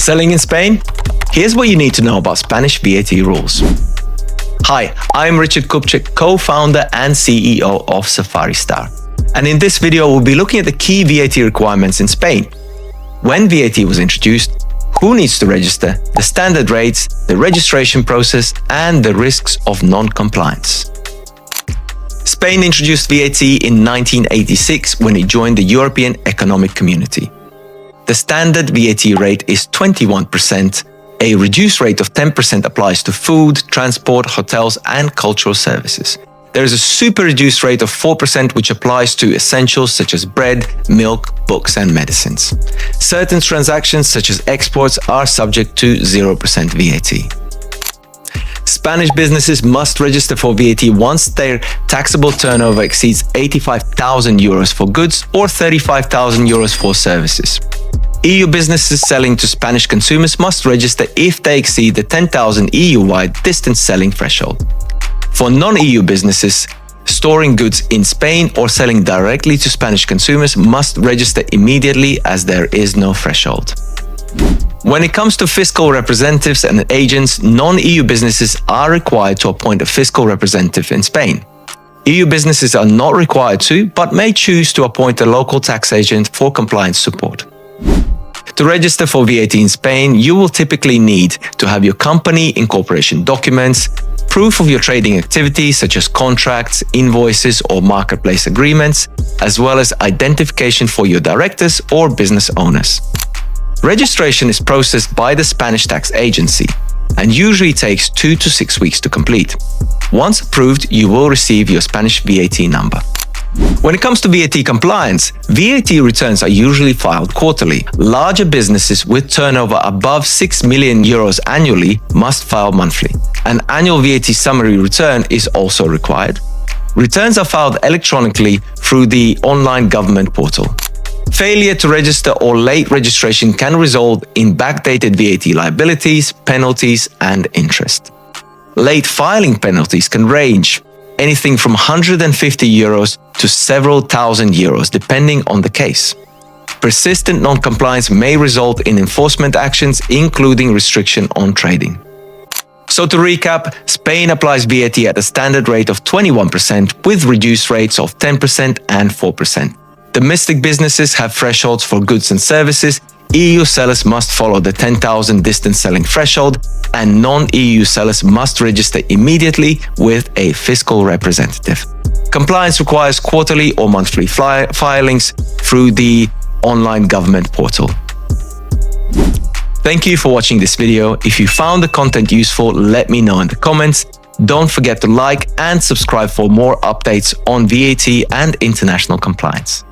Selling in Spain? Here's what you need to know about Spanish VAT rules. Hi, I'm Richard Kupchak, co-founder and CEO of Safari Star. And in this video, we'll be looking at the key VAT requirements in Spain. When VAT was introduced, who needs to register, the standard rates, the registration process, and the risks of non-compliance. Spain introduced VAT in 1986 when it joined the European Economic Community. The standard VAT rate is 21%. A reduced rate of 10% applies to food, transport, hotels, and cultural services. There is a super reduced rate of 4% which applies to essentials such as bread, milk, books, and medicines. Certain transactions such as exports are subject to 0% VAT. Spanish businesses must register for VAT once their taxable turnover exceeds 85,000 euros for goods or 35,000 euros for services. EU businesses selling to Spanish consumers must register if they exceed the 10,000 EU-wide distance selling threshold. For non-EU businesses, storing goods in Spain or selling directly to Spanish consumers must register immediately as there is no threshold. When it comes to fiscal representatives and agents, non-EU businesses are required to appoint a fiscal representative in Spain. EU businesses are not required to, but may choose to appoint a local tax agent for compliance support. To register for VAT in Spain, you will typically need to have your company incorporation documents, proof of your trading activity such as contracts, invoices, or marketplace agreements, as well as identification for your directors or business owners. Registration is processed by the Spanish tax agency and usually takes 2 to 6 weeks to complete. Once approved, you will receive your Spanish VAT number. When it comes to VAT compliance, VAT returns are usually filed quarterly. Larger businesses with turnover above 6 million euros annually must file monthly. An annual VAT summary return is also required. Returns are filed electronically through the online government portal. Failure to register or late registration can result in backdated VAT liabilities, penalties, and interest. Late filing penalties can range anything from 150 euros to several thousand euros, depending on the case. Persistent non-compliance may result in enforcement actions, including restriction on trading. So to recap, Spain applies VAT at a standard rate of 21% with reduced rates of 10% and 4%. Domestic businesses have thresholds for goods and services. EU sellers must follow the 10,000 distance selling threshold, and non-EU sellers must register immediately with a fiscal representative. Compliance requires quarterly or monthly filings through the online government portal. Thank you for watching this video. If you found the content useful, let me know in the comments. Don't forget to like and subscribe for more updates on VAT and international compliance.